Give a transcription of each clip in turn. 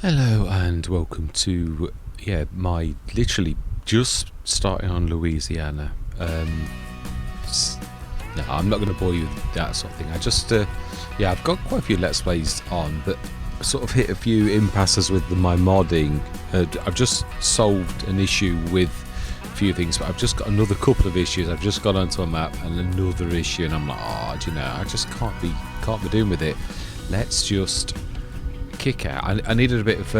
Hello and welcome to my literally just starting on Louisiana. No, I'm not going to bore you with that sort of thing. I just I've got quite a few Let's Plays on, but I sort of hit a few impasses with my modding. I've just solved an issue with a few things, but I've just got another couple of issues. I've just got onto a map and another issue, and I'm like, I just can't be doing with it. Let's just kick out. I needed a bit of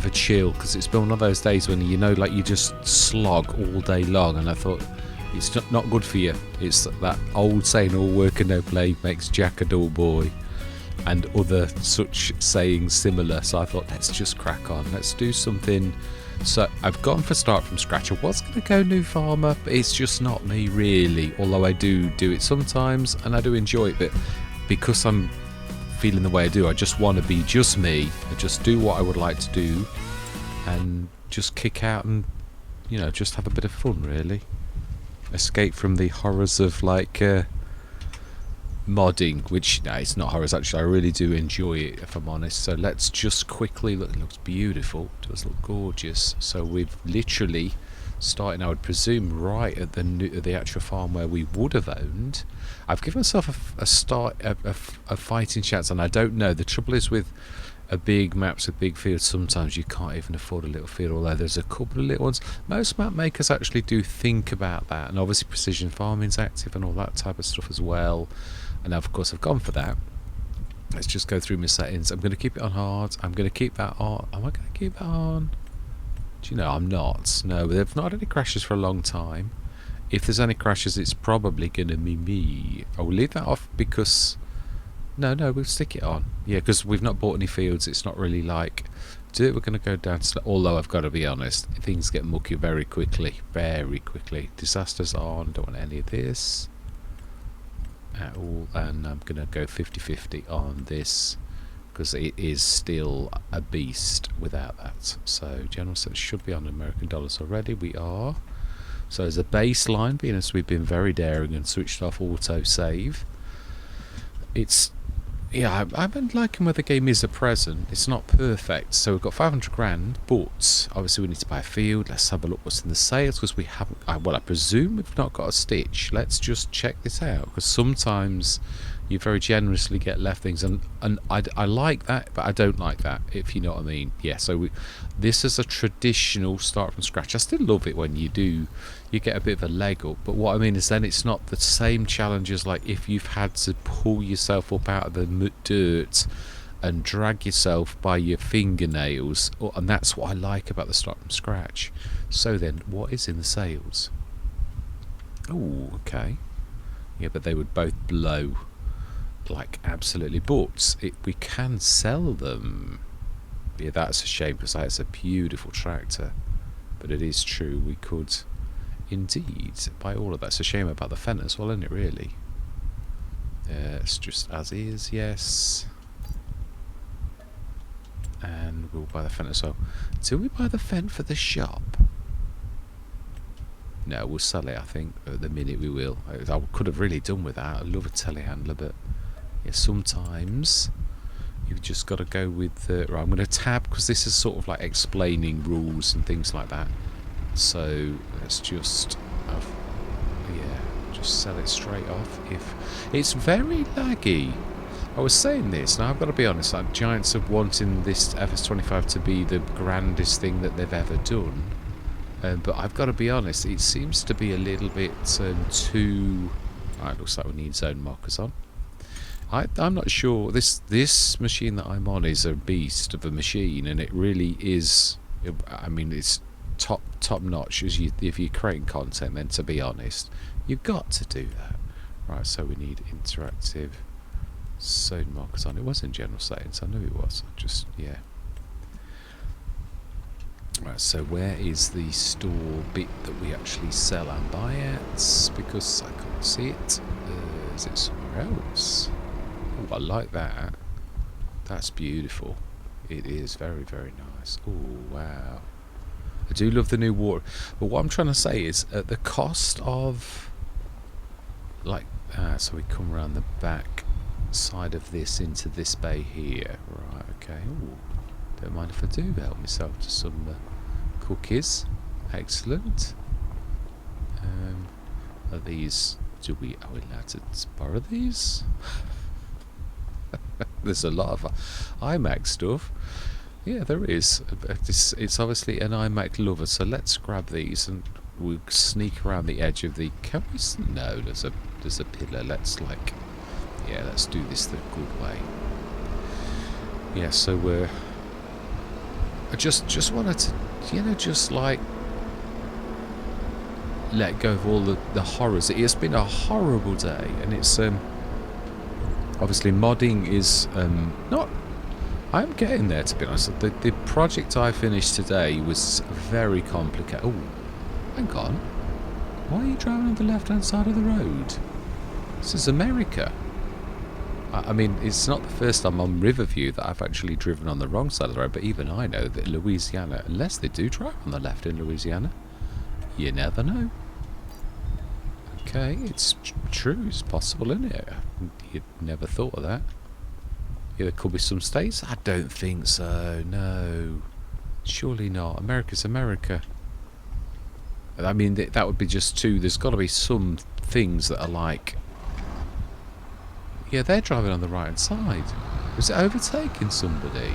a chill, because it's been one of those days when like you just slog all day long, and I thought it's not good for you. It's that old saying, all work and no play makes Jack a dull boy, and other such sayings similar. So I thought, let's just crack on, let's do something. So I've gone for start from scratch. I was going to go new farmer, but it's just not me really, although I do it sometimes and I do enjoy it. But because I'm feeling the way I do, I just want to be just me and just do what I would like to do and just kick out and just have a bit of fun, really escape from the horrors of like modding, which it's not horrors actually. I really do enjoy it, if I'm honest. So let's just quickly look. It looks beautiful, it does look gorgeous. So we've literally starting, I would presume, right at the actual farm where we would have owned. I've given myself a fighting chance, and I don't know. The trouble is with big maps with big fields, sometimes you can't even afford a little field, although there's a couple of little ones. Most map makers actually do think about that, and obviously precision farming's active and all that type of stuff as well. And of course I've gone for that. Let's just go through my settings. I'm going to keep it on hard. I'm going to keep that on. Am I going to keep that on? Do you know, I'm not. No, they've not had any crashes for a long time. If there's any crashes, it's probably going to be me. I will leave that off because... No, we'll stick it on. Yeah, because we've not bought any fields. It's not really like... We're going to go down to... Although I've got to be honest, things get mucky very quickly. Very quickly. Disasters on. Don't want any of this at all. And I'm going to go 50-50 on this, because it is still a beast without that. So general search should be on American dollars already. We are. So as a baseline, being as we've been very daring and switched off auto save, it's I've been liking where the game is at present. It's not perfect. So we've got 500 grand, but obviously we need to buy a field. Let's have a look what's in the sales, because we haven't. Well, I presume we've not got a stitch. Let's just check this out, because sometimes you very generously get left things, and I like that, but I don't like that, if you know what I mean. Yeah, so this is a traditional start from scratch. I still love it when you get a bit of a leg up, but what I mean is then it's not the same challenges like if you've had to pull yourself up out of the dirt and drag yourself by your fingernails, and that's what I like about the start from scratch. So then, what is in the sales? Oh, okay. Yeah, but they would both blow. Like absolutely, but we can sell them. Yeah, that's a shame, because that's a beautiful tractor, but it is true we could indeed buy all of that. It's a shame about the Fendt as well, isn't it, really? It's just as is, yes. And we'll buy the Fendt as well. Do we buy the Fendt for the shop? No, we'll sell it, I think. At the minute we will. I could have really done with that. I love a telehandler, but yeah, sometimes you've just got to go with right, I'm going to tab, because this is sort of like explaining rules and things like that. So let's just just sell it straight off. If it's very laggy. I was saying this, now I've got to be honest, like Giants are wanting this FS25 to be the grandest thing that they've ever done, but I've got to be honest, it seems to be a little bit too... Alright, looks like we need zone markers on. I'm not sure. This machine that I'm on is a beast of a machine, and it really is. I mean, it's top notch. If you're creating content, then to be honest, you've got to do that. Right. So we need interactive zone markers on. It was in general settings. I knew it was. Right. So where is the store bit that we actually sell and buy at? Because I can't see it. Is it somewhere else? I like that. That's beautiful. It is very, very nice. Oh, wow. I do love the new water. But what I'm trying to say is, at the cost of... Like, so we come around the back side of this into this bay here. Right, okay. Ooh, Don't mind if I do help myself to some cookies. Excellent. Are these... are we allowed to borrow these? There's a lot of iMac stuff. Yeah, there is. It's obviously an iMac lover, so let's grab these and we'll sneak around the edge of the... Can we... No, there's a pillar. Let's like... Yeah, let's do this the good way. Yeah, so we're... I just wanted to, you know, just like... let go of all the horrors. It has been a horrible day, and it's... obviously, modding is not... I'm getting there, to be honest. The project I finished today was very complicated. Oh, hang on. Why are you driving on the left-hand side of the road? This is America. I mean, it's not the first time on Riverview that I've actually driven on the wrong side of the road, but even I know that Louisiana, unless they do drive on the left in Louisiana, you never know. Okay, it's true, it's possible, isn't it? You'd never thought of that. Yeah, there could be some states. I don't think so, no. Surely not. America's America. I mean, that would be just too... There's got to be some things that are like... Yeah, they're driving on the right-hand side. Was it overtaking somebody?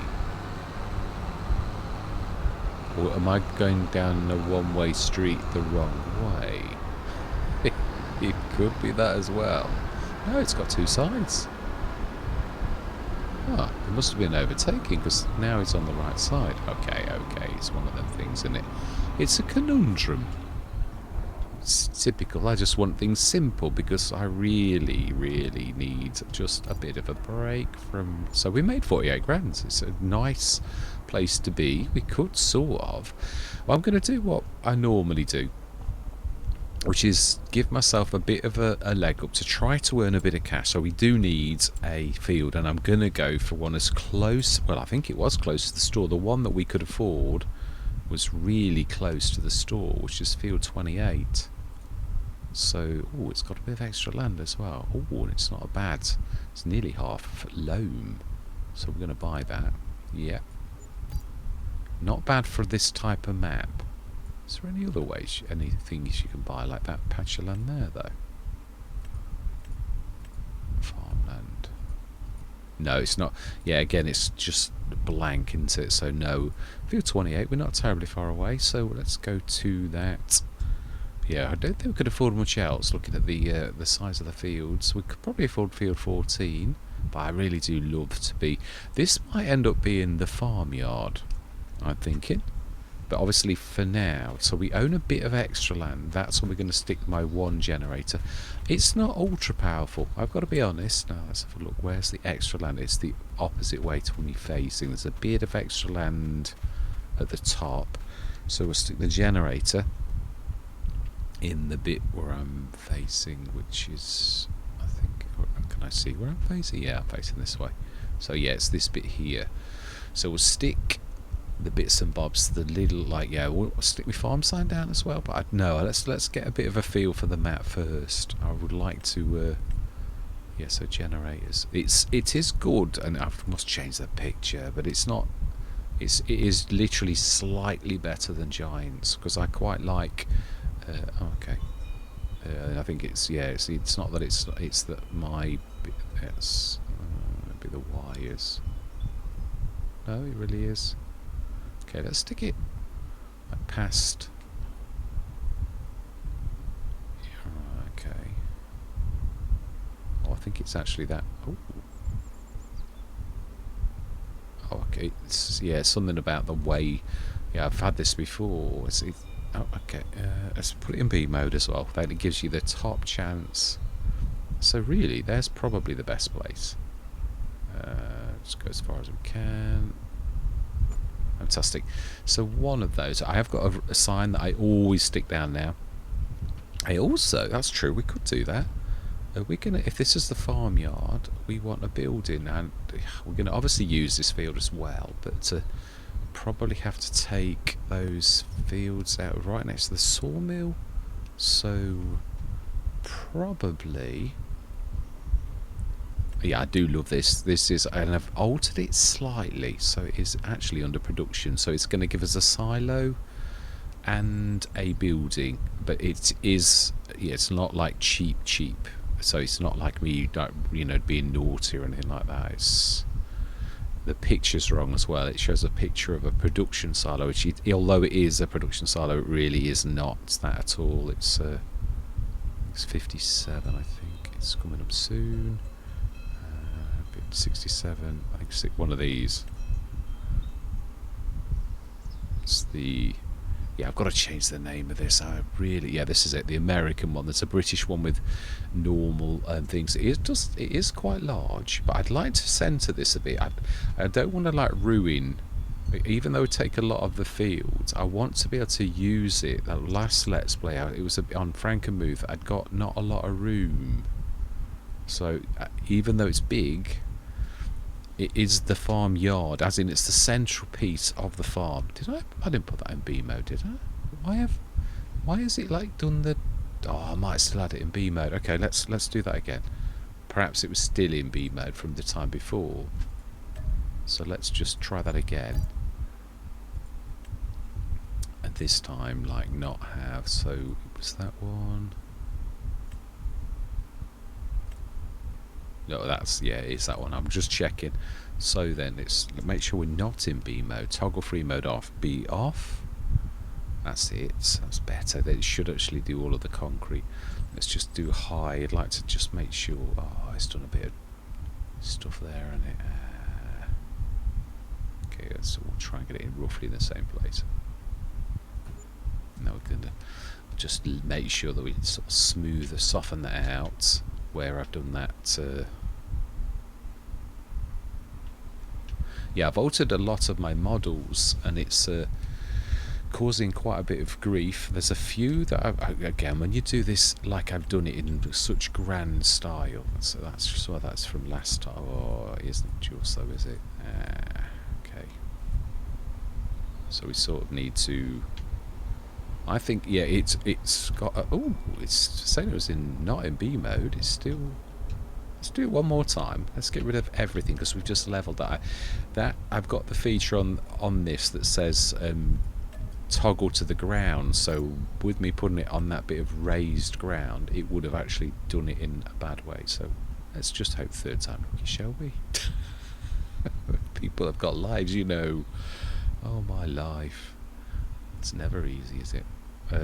Or am I going down a one-way street the wrong way? It could be that as well. No, it's got two sides. Ah, it must have been overtaking because now it's on the right side. Okay, it's one of them things, isn't it? It's a conundrum. It's typical. I just want things simple because I really, really need just a bit of a break from... So we made 48 grand. It's a nice place to be. We could sort of... Well, I'm going to do what I normally do, which is give myself a bit of a leg up to try to earn a bit of cash. So we do need a field, and I'm going to go for one as close... Well, I think it was close to the store. The one that we could afford was really close to the store, which is field 28. So, oh, it's got a bit of extra land as well. Oh, and it's not a bad... It's nearly half loam. So we're going to buy that. Yeah. Not bad for this type of map. Is there any other ways, any things you can buy like that patch of land there, though? Farmland. No, it's not. Yeah, again, it's just blank, isn't it? So no. Field 28, we're not terribly far away, so let's go to that. Yeah, I don't think we could afford much else, looking at the size of the fields. We could probably afford field 14, but I really do love to be... This might end up being the farmyard, I'm thinking. But obviously for now, so we own a bit of extra land. That's where we're going to stick my one generator. It's not ultra powerful, I've got to be honest. Now let's have a look. Where's the extra land? It's the opposite way to me facing. There's a bit of extra land at the top. So we'll stick the generator in the bit where I'm facing, which is, I think, can I see where I'm facing? Yeah, I'm facing this way. So yeah, it's this bit here. So we'll stick the bits and bobs, the little, like, yeah, we'll stick my farm sign down as well, but no, let's get a bit of a feel for the map first. I would like to yeah, so generators, it is good, and I must change the picture, but it's not, it is literally slightly better than Giants, because I quite like okay, I think it's, yeah, it's not that it's that my, it's maybe the wires. No, it really is. Okay, let's stick it like past. Okay. Oh, I think it's actually that. Oh, okay. It's, yeah, something about the way. Yeah, I've had this before. Oh, okay. Let's put it in B mode as well. That gives you the top chance. So really, there's probably the best place. Just go as far as we can. Fantastic. So one of those, I have got a sign that I always stick down now. I also, that's true, we could do that. We're gonna, if this is the farmyard, we want a building, and we're gonna obviously use this field as well, but probably have to take those fields out right next to the sawmill. So probably Yeah, I do love this. This is, and I've altered it slightly, so it is actually under production. So it's going to give us a silo and a building, but it is, yeah, it's not like cheap. So it's not like me, you know, being naughty or anything like that. It's, the picture's wrong as well. It shows a picture of a production silo, which although it is a production silo, it really is not that at all. It's 57, I think. It's coming up soon. 67, I think one of these. It's the, yeah, I've got to change the name of this. I really, yeah, this is it, the American one. There's a British one with normal things. It is quite large, but I'd like to centre this a bit. I don't want to like ruin, even though it take a lot of the fields. I want to be able to use it. That last Let's Play, it was on Frankenmuth. I'd got not a lot of room, so even though it's big, it is the farm yard, as in it's the central piece of the farm. I didn't put that in B mode, did I? Why is it like done the, oh, I might still add it in B mode. Okay, let's do that again. Perhaps it was still in B mode from the time before. So let's just try that again. And this time, like, not have, so was that one? No, that's, yeah, it's that one. I'm just checking. So then, it's make sure we're not in B mode. Toggle free mode off. B off. That's it. That's better. Then it should actually do all of the concrete. Let's just do high. I'd like to just make sure. Oh, it's done a bit of stuff there, and it. Okay, so we'll try and get it in roughly in the same place. Now we're gonna just make sure that we sort of smooth or soften that out where I've done that. Yeah, I've altered a lot of my models, and it's causing quite a bit of grief. There's a few that again, when you do this like I've done it in such grand style, so that's from last time. Oh, it isn't just though, is it? Okay. So we sort of need to. I think, yeah, it's got. Oh, it's saying it was not in B mode. It's still. Let's do it one more time. Let's get rid of everything because we've just leveled that. I've got the feature on this that says toggle to the ground. So with me putting it on that bit of raised ground, it would have actually done it in a bad way. So let's just hope third time lucky, shall we? People have got lives, you know. Oh, my life. It's never easy, is it?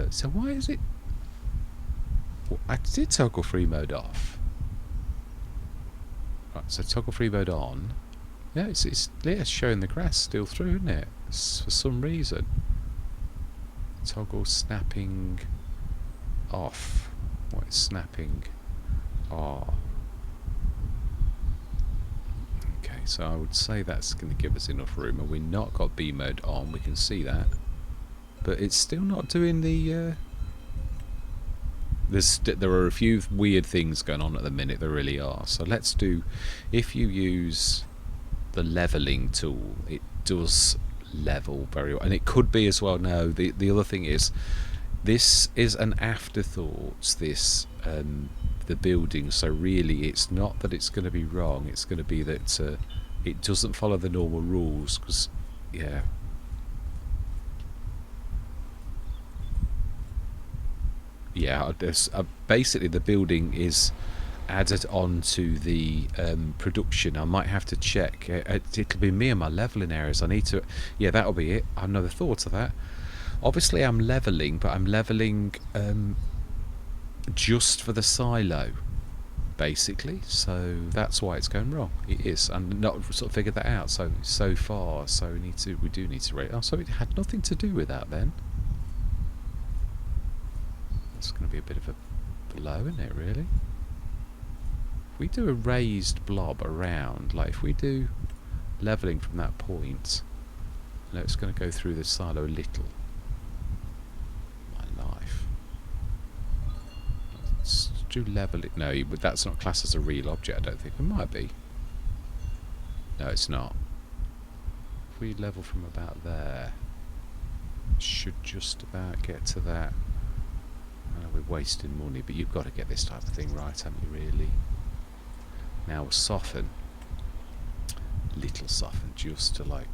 So why is it? Well, I did toggle free mode off. Right, so toggle free mode on. Yeah, it's showing the grass still through, isn't it? For some reason. Toggle snapping off. What is snapping? Oh. Okay, so I would say that's going to give us enough room, and we've not got B mode on. We can see that. But it's still not doing the. There are a few weird things going on at the minute. There really are. So let's do. If you use the leveling tool, it does level very well, and it could be as well. No, the other thing is, this is an afterthought. This the building. So really, it's not that it's going to be wrong. It's going to be that it doesn't follow the normal rules. Because yeah. Yeah, basically the building is added onto the production. I might have to check. It'll be me and my leveling areas. I need to. Yeah, that'll be it. I've never thought of that. Obviously, I'm leveling, but I'm leveling just for the silo, basically. So that's why it's going wrong. It is. I'm not sort of figured that out so far. So we do need to rate. Oh, so it had nothing to do with that then. It's going to be a bit of a blow, isn't it, really? If we do a raised blob around, like if we do levelling from that point, no, it's going to go through the silo a little. My life. Let's do level it. No, but that's not classed as a real object, I don't think. It might be. No, it's not. If we level from about there, should just about get to that. We're wasting money, but you've got to get this type of thing right, haven't you, really? Now we'll soften, little soften, just to like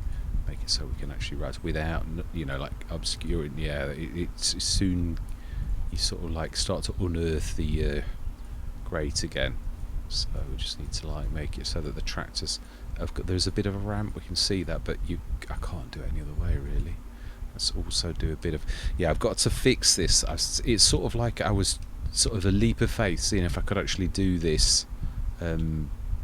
make it so we can actually write without, you know, like obscuring. Yeah, it's soon you sort of like start to unearth the grate again. So we just need to like make it so that the tractors have got, there's a bit of a ramp, we can see that, but I can't do it any other way really. Let's also do a bit of, yeah, I've got to fix this. It's sort of like I was sort of a leap of faith seeing if I could actually do this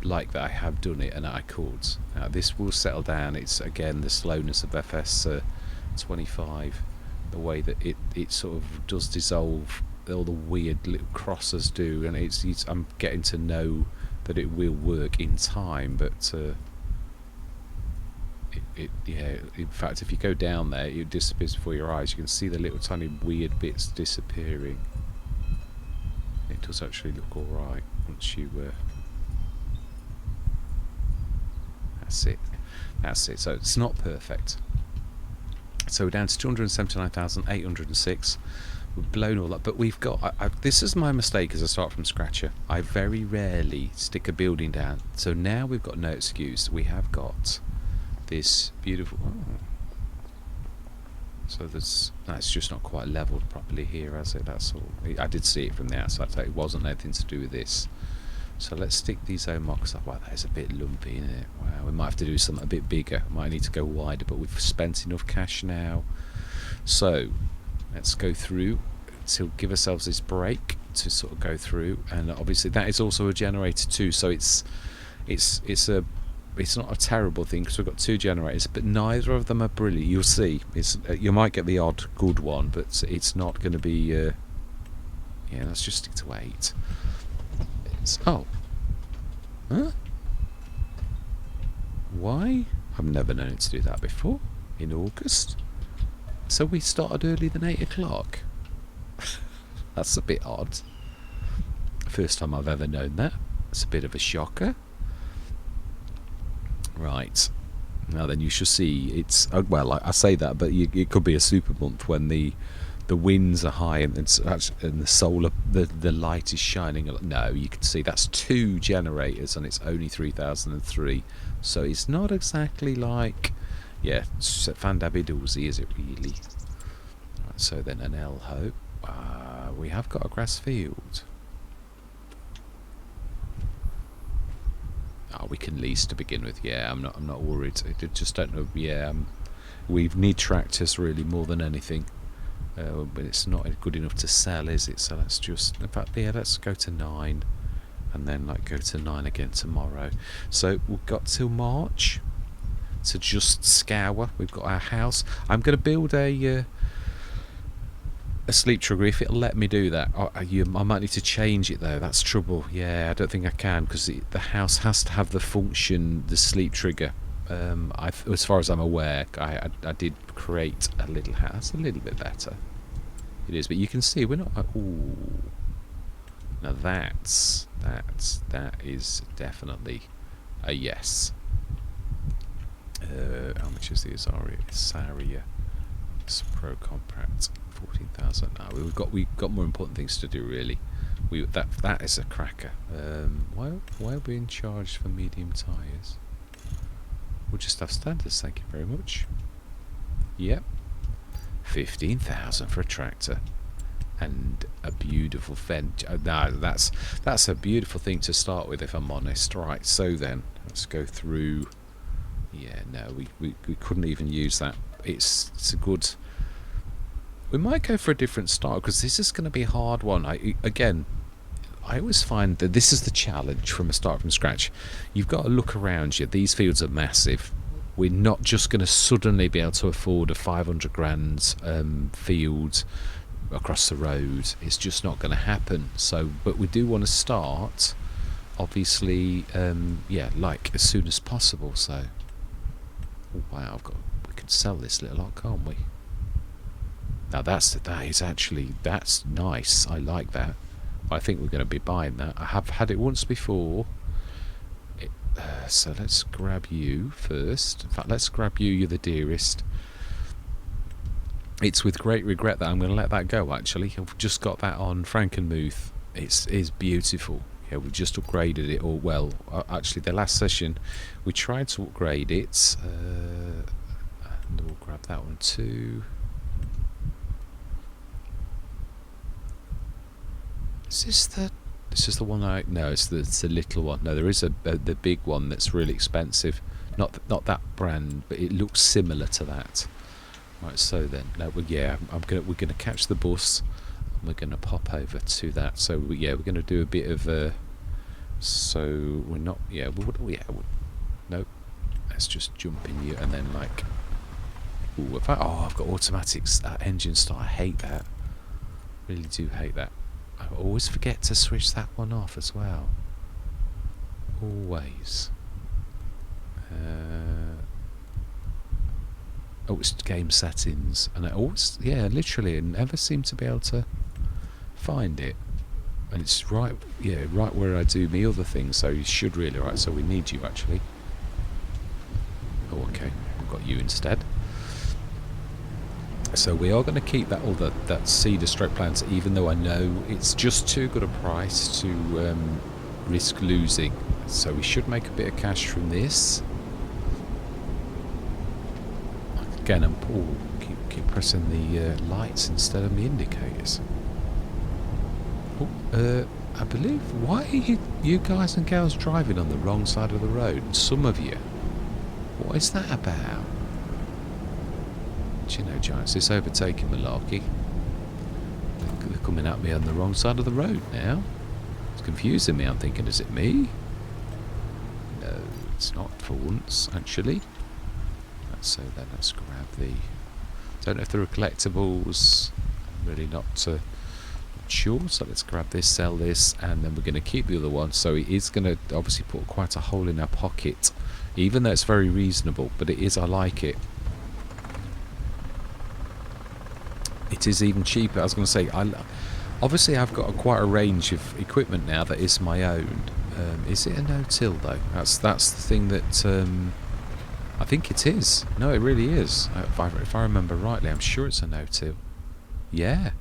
like that. I have done it and I could. Now this will settle down. It's again the slowness of FS25, the way that it sort of does dissolve, all the weird little crosses do, and it's I'm getting to know that it will work in time, but yeah, in fact if you go down there it disappears before your eyes. You can see the little tiny weird bits disappearing. It does actually look alright once you that's it. So it's not perfect. So we're down to 279,806. We've blown all that, but we've got this is my mistake as I start from scratcher. I very rarely stick a building down, so now we've got no excuse. We have got this beautiful so that's just not quite leveled properly here, has it? That's all. I did see it from the outside, so it wasn't anything to do with this. So let's stick these mocks up. Wow, that is a bit lumpy, isn't it? Wow, we might have to do something a bit bigger. Might need to go wider, but we've spent enough cash now. So let's go through to give ourselves this break to sort of go through, and obviously that is also a generator too. So it's not a terrible thing because we've got two generators, but neither of them are brilliant. You'll see. You might get the odd good one, but it's not going to be. Yeah, let's just stick to 8. Oh. Huh? Why? I've never known it to do that before. In August. So we started earlier than 8 o'clock. That's a bit odd. First time I've ever known that. It's a bit of a shocker. Right. Now then you shall see it's... well, I say that, but it could be a super month when the winds are high and the solar, the light is shining. No, you can see that's 2 generators and it's only 3003. So it's not exactly like, yeah, Fandabidozi, is it really? Right, so then an L-Ho. We have got a grass field. Oh, we can lease to begin with. Yeah, I'm not worried. I just don't know. Yeah, we need tractors really more than anything. But it's not good enough to sell, is it? So let's just, in fact, yeah, let's go to 9 and then like go to 9 again tomorrow. So we've got till March to just scour. We've got our house. I'm going to build a sleep trigger if it'll let me do that. I might need to change it though. That's trouble. Yeah, I don't think I can because the house has to have the function, the sleep trigger. As far as I'm aware, I did create a little house, a little bit better. It is, but you can see we're not. Ooh, now that is definitely a yes. How much is the Azaria Pro Compact? 14,000. No, we've got more important things to do really. That is a cracker. Why are we in charge for medium tyres? We'll just have standards, thank you very much. Yep. 15,000 for a tractor. And a beautiful fence. No, that's a beautiful thing to start with, if I'm honest. Right, so then, let's go through. Yeah, no, we couldn't even use that. It's a good... We might go for a different style, because this is going to be a hard one. I always find that this is the challenge from a start from scratch. You've got to look around you. These fields are massive. We're not just going to suddenly be able to afford a 500 grand field across the road. It's just not going to happen. So, but we do want to start, obviously, yeah, like as soon as possible. So, oh, wow, we can sell this little lot, can't we? Now that's nice. I like that. I think we're going to be buying that. I have had it once before. So let's grab you first. In fact, let's grab you. You're the dearest. It's with great regret that I'm going to let that go, actually. I've just got that on Frankenmuth. It is beautiful. Yeah, we just upgraded it. Or well, actually, the last session we tried to upgrade it. And we'll grab that one too. Is this the? This is the one I... No, it's the little one. No, there is the big one that's really expensive. Not that brand, but it looks similar to that. Right, so then, no, yeah, we're gonna catch the bus, and we're gonna pop over to that. So yeah, we're gonna do a bit of so we're not... Yeah, no. Let's just jump in here and then like... Ooh, I've got automatic engine start. I hate that. Really do hate that. I always forget to switch that one off as well. Always. Oh, it's game settings, and I always, yeah, literally, never seem to be able to find it. And it's right, yeah, right where I do me other things. So you should really, right? So we need you actually. Oh, okay, we've got you instead. So we are going to keep that that cedar stroke plant, even though I know it's just too good a price to risk losing. So we should make a bit of cash from this. Again, I'm keep pressing the lights instead of the indicators. Oh, I believe, why are you guys and girls driving on the wrong side of the road? Some of you. What is that about? Do you know, Giants, it's overtaking malarkey. They're coming at me on the wrong side of the road now. It's confusing me. I'm thinking, is it me? No, it's not for once, actually. So then let's grab the... Don't know if there are collectibles. I'm really not sure. So let's grab this, sell this, and then we're going to keep the other one. So it is going to obviously put quite a hole in our pocket, even though it's very reasonable. But it is, I like it. It is even cheaper. I was going to say, obviously I've got quite a range of equipment now that is my own. Is it a no-till though? That's the thing that I think it is. No, it really is. If I remember rightly, I'm sure it's a no-till. Yeah,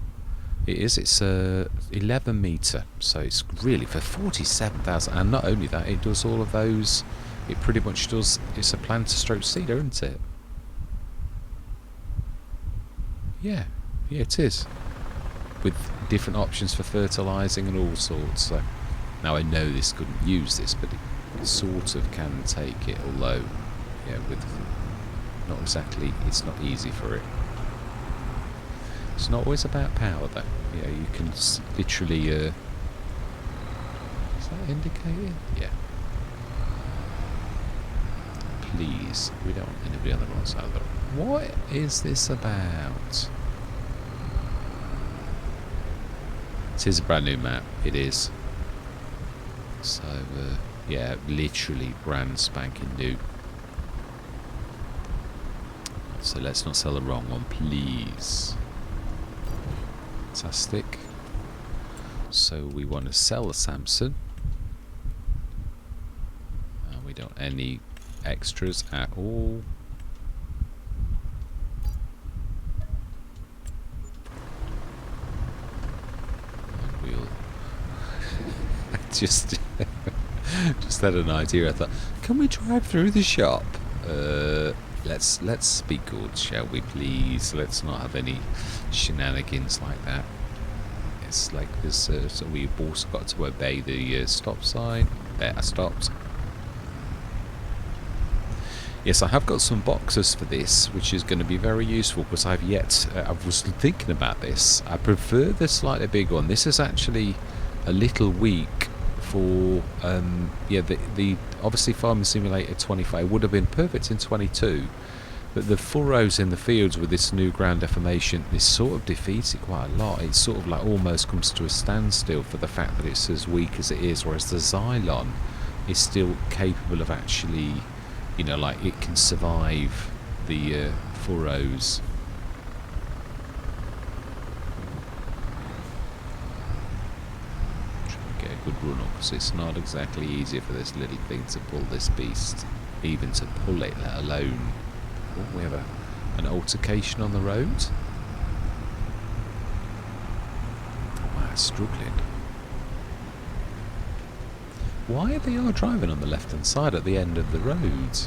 it is. It's 11 metre, so it's really for 47,000. And not only that, it does all of those. It pretty much does. It's a planter stroke cedar, isn't it? Yeah. Yeah, it is, with different options for fertilising and all sorts. So now I know this couldn't use this, but it sort of can take it. Although, yeah, with not exactly, it's not easy for it. It's not always about power, though. Yeah, you can literally. Is that indicating? Yeah. Please, we don't want anybody on the wrong side of the road. What is this about? It is a brand new map, it is. So, yeah, literally brand spanking new. So let's not sell the wrong one, please. Fantastic. So we want to sell the Samson. We don't want any extras at all. Just had an idea. I thought, can we drive through the shop? Let's be good, shall we, please? Let's not have any shenanigans like that. It's like this. So we've also got to obey the stop sign. There, I stopped. Yes, I have got some boxes for this, which is going to be very useful because I was thinking about this. I prefer the slightly big one. This is actually a little weak for yeah, the obviously Farming Simulator 25 would have been perfect in 22, but the furrows in the fields with this new ground deformation, this sort of defeats it quite a lot. It sort of like almost comes to a standstill for the fact that it's as weak as it is, whereas the Xylon is still capable of actually, you know, like it can survive the furrows. Good run up, because it's not exactly easy for this little thing to pull this beast, even to pull it, let alone. Oh, we have an altercation on the road. Oh, wow, it's struggling. Why they are driving on the left hand side at the end of the road?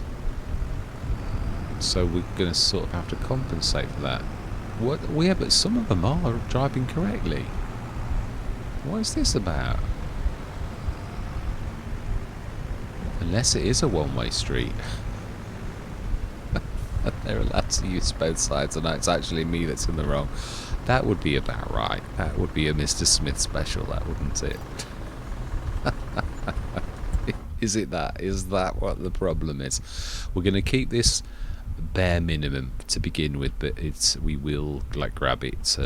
So we're going to sort of have to compensate for that. What? Yeah, but some of them are driving correctly. What is this about? Unless it is a one-way street. They're allowed to use both sides, and it's actually me that's in the wrong. That would be about right. That would be a Mr. Smith special, that wouldn't it? Is it that? Is that what the problem is? We're going to keep this bare minimum to begin with, but we will like grab it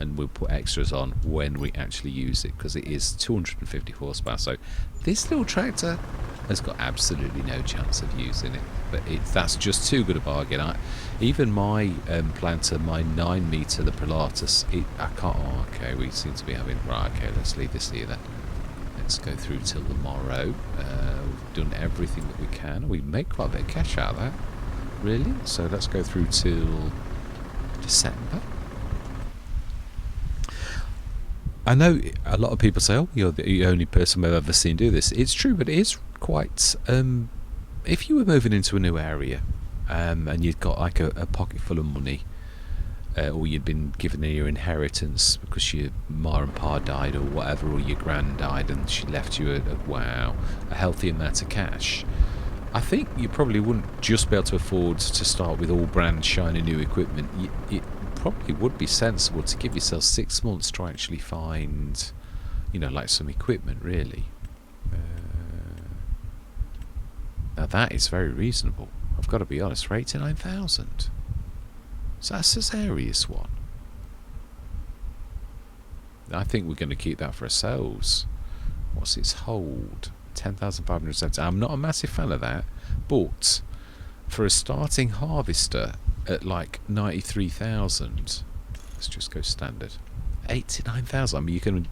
and we'll put extras on when we actually use it, because it is 250 horsepower. So this little tractor has got absolutely no chance of using it, but that's just too good a bargain. Even my planter, my 9 meter, the Pilatus, I can't. Oh, okay, we seem to be having right. Okay, let's leave this here then. Let's go through till tomorrow. We've done everything that we can. We make quite a bit of cash out of that, really. So let's go through till December. I know a lot of people say, "Oh, you're the only person I've ever seen do this." It's true, but it is quite. If you were moving into a new area, and you'd got like a pocket full of money, or you'd been given your inheritance because your ma and pa died or whatever, or your gran died and she left you a healthy amount of cash, I think you probably wouldn't just be able to afford to start with all brand shiny new equipment. It probably would be sensible to give yourself 6 months to actually find, like some equipment, really. Now that is very reasonable, I've got to be honest, for 89,000. So that's a serious one. I think we're going to keep that for ourselves. What's its hold? 10,570. I'm not a massive fan of that, but for a starting harvester at like 93,000, let's just go standard. 89,000. I mean, you can.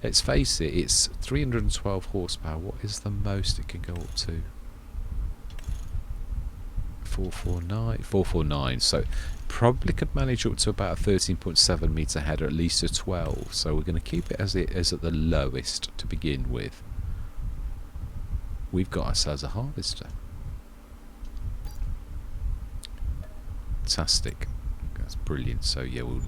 Let's face it. It's 312 horsepower. What is the most it can go up to? 449. So probably could manage up to about a 13.7 meter header, at least a 12. So we're going to keep it as it is at the lowest to begin with. We've got ourselves a harvester. Fantastic. That's brilliant. So yeah, we'll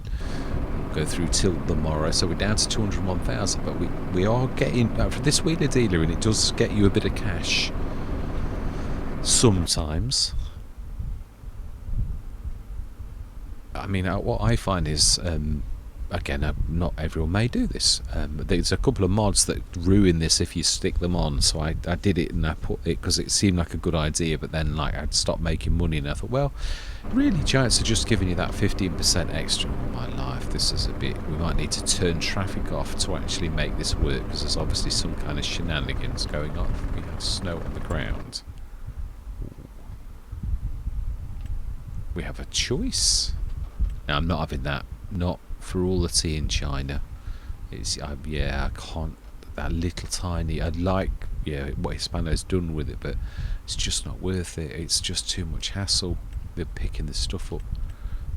go through till tomorrow. So we're down to 201,000, but we are getting for this wheeler dealer, and it does get you a bit of cash sometimes. I mean, what I find is, again, not everyone may do this. There's a couple of mods that ruin this if you stick them on. So I did it, and I put it because it seemed like a good idea, but then like I'd stopped making money, and I thought, well, really, Giants are just giving you that 15% extra. Oh, my life, this is a bit. We might need to turn traffic off to actually make this work, because there's obviously some kind of shenanigans going on. We have snow on the ground. We have a choice. Now, I'm not having that. Not for all the tea in China. It's yeah, I can't. That little tiny. I'd like what Hispano's done with it, but it's just not worth it. It's just too much hassle. They're picking this stuff up.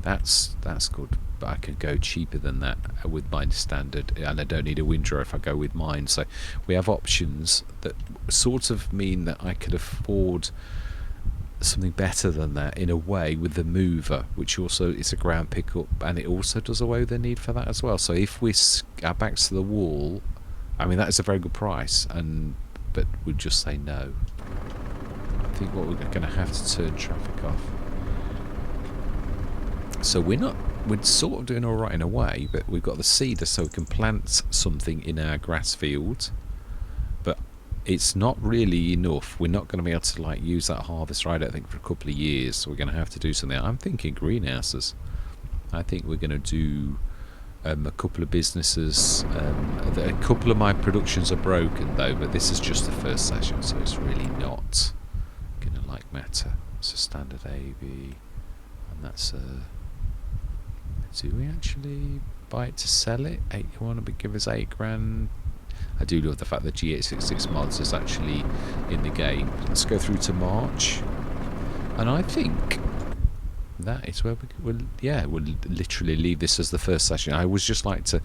That's good, but I can go cheaper than that with my standard, and I don't need a windrow if I go with mine. So we have options that sort of mean that I could afford something better than that in a way with the mover, which also is a ground pickup, and it also does away with the need for that as well. So if we our backs to the wall, I mean, that is a very good price, but we'd just say no. I think what we're going to have to turn traffic off. So we're sort of doing all right in a way, but we've got the seeder, so we can plant something in our grass field, but it's not really enough. We're not going to be able to like use that harvester, I don't think, for a couple of years. So we're going to have to do something. I'm thinking greenhouses. I think we're going to do a couple of businesses. A couple of my productions are broken though, but this is just the first session, so it's really not going to like matter. It's a standard AB, and that's a. Do we actually buy it to sell it? You want to give us $8,000? I do love the fact that G866 mods is actually in the game. Let's go through to March, and I think that is where we'll literally leave this as the first session. I was just like to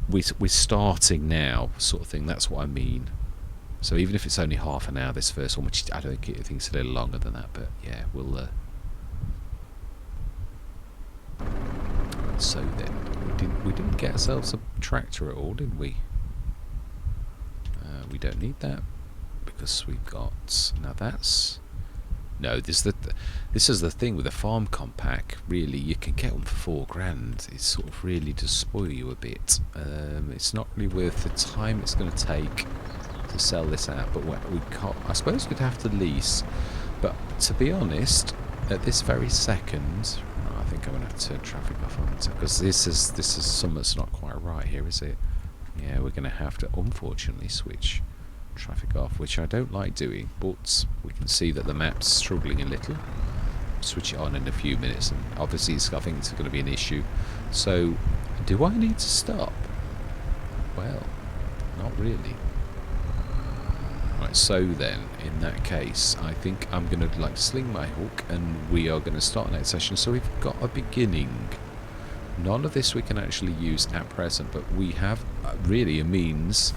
we're starting now, sort of thing. That's what I mean. So even if it's only half an hour, this first one, which I don't think, I think it's a little longer than that, but yeah, we'll. So then, we didn't get ourselves a tractor at all, did we? We don't need that because we've got now that's. No, this is the thing with the farm compact. Really, you can get them for $4,000. It sort of really does spoil you a bit. It's not really worth the time it's going to take to sell this out. But we can't. I suppose we'd have to lease. But to be honest, at this very second, I think I'm going to have to turn traffic off on it because this is something that's not quite right here, is it? Yeah, we're going to have to unfortunately switch traffic off, which I don't like doing, but we can see that the map's struggling a little. Switch it on in a few minutes, and obviously I think it's going to be an issue. So, do I need to stop? Well, not really. Right, so then, in that case, I think I'm going to like sling my hook, and we are going to start the next session. So we've got a beginning. None of this we can actually use at present, but we have really a means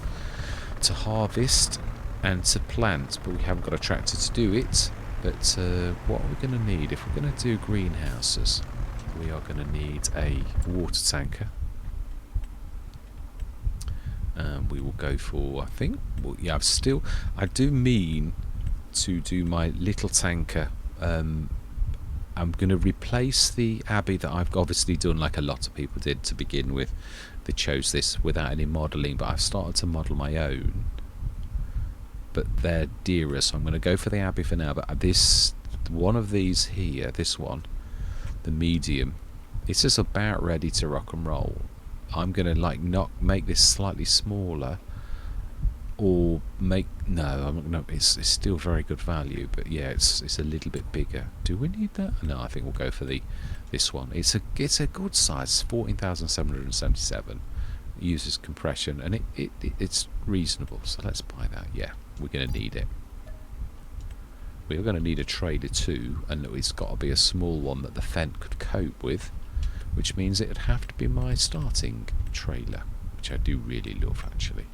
to harvest and to plant, but we haven't got a tractor to do it. But what are we going to need? If we're going to do greenhouses, we are going to need a water tanker. We will go for, I think, well, yeah, I do mean to do my little tanker. I'm going to replace the Abbey that I've obviously done like a lot of people did to begin with. They chose this without any modelling, but I've started to model my own. But they're dearer, so I'm going to go for the Abbey for now. But this, one of these here, this one, the medium, it's just about ready to rock and roll. I'm going to like not make this slightly smaller, or make it's still very good value, but yeah, it's a little bit bigger. Do we need that? No, I think we'll go for this one. It's a good size, 14,777. Uses compression, and it's reasonable, so let's buy that. Yeah, we're going to need it. We're going to need a trailer too, and it's got to be a small one that the Fendt could cope with, which means it'd have to be my starting trailer, which I do really love actually.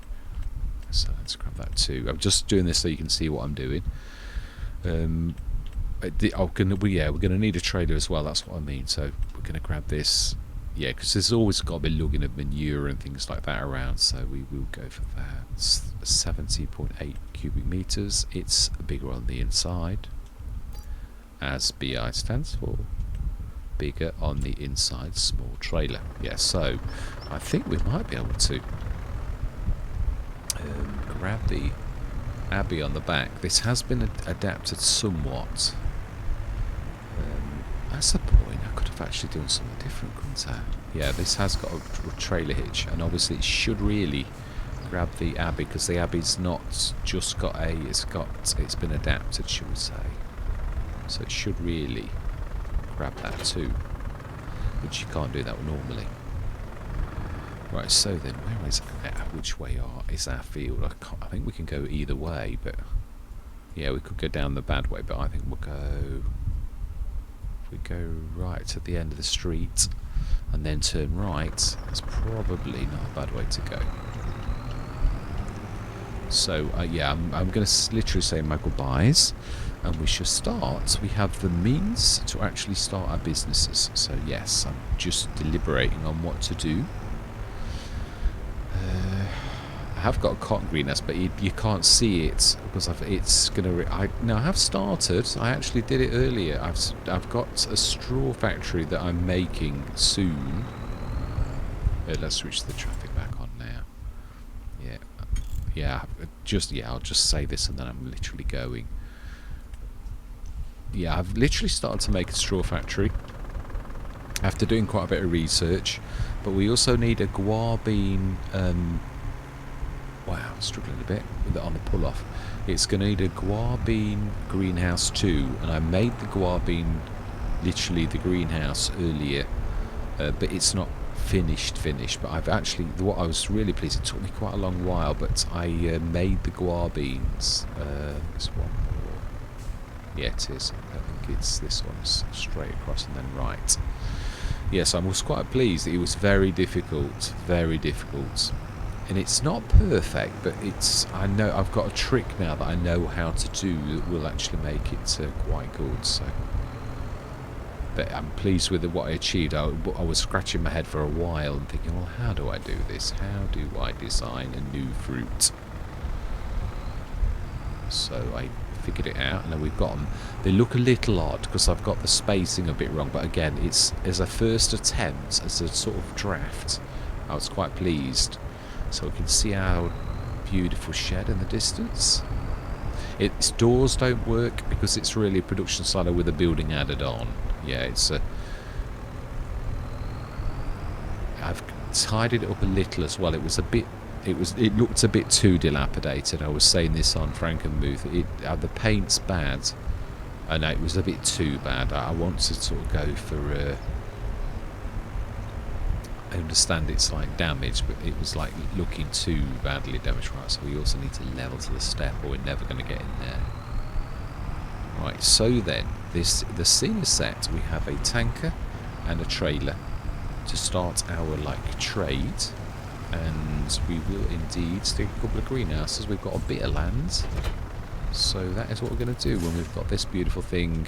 So let's grab that too. I'm just doing this so you can see what I'm doing. We're going to need a trailer as well. That's what I mean. So we're going to grab this. Yeah, because there's always got to be lugging of manure and things like that around. So we will go for that. It's 70.8 cubic meters. It's bigger on the inside, as BI stands for. Bigger on the inside, small trailer. Yeah, so I think we might be able to grab the Abbey on the back. This has been adapted somewhat. That's the point. I could have actually done something different, couldn't I? Yeah, this has got a trailer hitch, and obviously it should really grab the Abbey, because the Abbey's not just got it's been adapted, should we say? So it should really grab that too, which you can't do that normally. Right, so then where is which way is our field? I think we can go either way, but yeah, we could go down the bad way, but I think we'll go, if we go right to the end of the street and then turn right, that's probably not a bad way to go. So yeah, I'm going to literally say my goodbyes, and we should start. We have the means to actually start our businesses. So yes, I'm just deliberating on what to do. I have got a cotton greenhouse, but you can't see it because it's gonna. I have started. I actually did it earlier. I've got a straw factory that I'm making soon. Let's switch the traffic back on now. I'll just say this and then I'm literally going. Yeah, I've literally started to make a straw factory after doing quite a bit of research, but we also need a guar bean. Wow, I'm struggling a bit with it on the pull-off. It's going to need a guar bean greenhouse too, and I made the guar bean, literally the greenhouse earlier, but it's not finished. But I've actually, what I was really pleased, it took me quite a long while, but I made the guar beans. There's one more. Yeah, it is. I think it's this one's straight across and then right. Yes, I was quite pleased. It was very difficult, very difficult. And it's not perfect, but I know I've got a trick now that I know how to do that will actually make it quite good. So, but I'm pleased with what I achieved. I was scratching my head for a while and thinking, well, how do I do this? How do I design a new fruit? So I figured it out, and then we've got them. They look a little odd because I've got the spacing a bit wrong, but again, it's as a first attempt, as a sort of draft. I was quite pleased. So we can see our beautiful shed in the distance. Its doors don't work because it's really a production silo with a building added on. Yeah, I've tidied it up a little as well. It looked a bit too dilapidated. I was saying this on Frankenbooth. The paint's bad, and it was a bit too bad. I want to sort of go for. I understand it's like damaged, but it was like looking too badly damaged. Right, so we also need to level to the step, or we're never going to get in there. Right, so then the scene is set. We have a tanker and a trailer to start our trade. And we will indeed stick a couple of greenhouses. We've got a bit of land, so that is what we're going to do when we've got this beautiful thing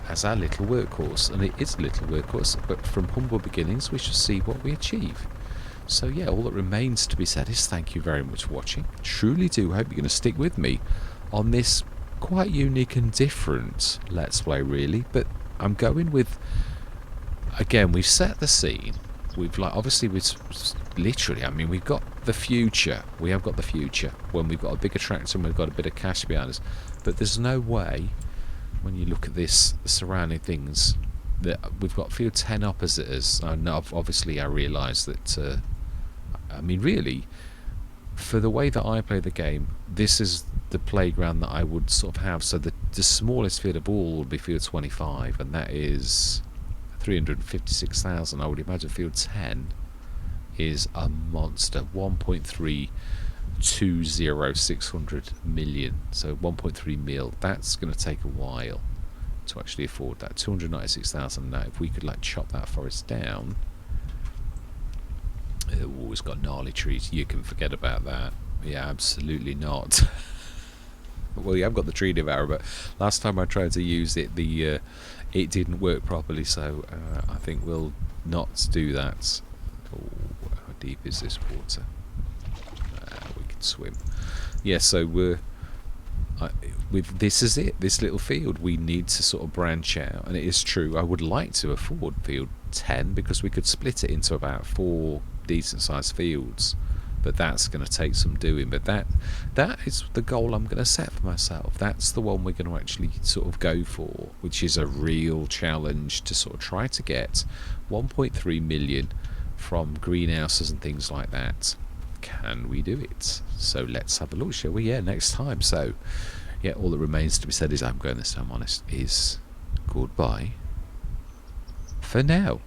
as our little workhorse. And it is a little workhorse, but from humble beginnings we shall see what we achieve. So yeah, all that remains to be said is thank you very much for watching. Truly do hope you're going to stick with me on this quite unique and different Let's Play, really. But I'm going with, again, we've set the scene. We've obviously literally, I mean, we've got the future. We have got the future when we've got a bigger tractor and we've got a bit of cash behind us. But there's no way, when you look at this, the surrounding things, that we've got field 10 opposite us. Obviously, I realise that. I mean, really, for the way that I play the game, this is the playground that I would sort of have. So the smallest field of all would be field 25, and that is 356,000. I would imagine field 10 is a monster. 1.320600 million. So 1.3 mil. That's going to take a while to actually afford that. 296,000. Now, if we could chop that forest down. Oh, it's got gnarly trees. You can forget about that. Yeah, absolutely not. Well, yeah, I've got the tree devourer, but last time I tried to use it, it didn't work properly, so I think we'll not do that. Oh, how deep is this water? We can swim. Yeah, so this is it, this little field. We need to sort of branch out, and it is true, I would like to afford field 10 because we could split it into about 4 decent sized fields. But that's going to take some doing. But that is the goal I'm going to set for myself. That's the one we're going to actually sort of go for, which is a real challenge to sort of try to get 1.3 million from greenhouses and things like that. Can we do it? So let's have a look, shall we? Yeah, next time. So yeah, all that remains to be said is I'm going this time honest is goodbye for now.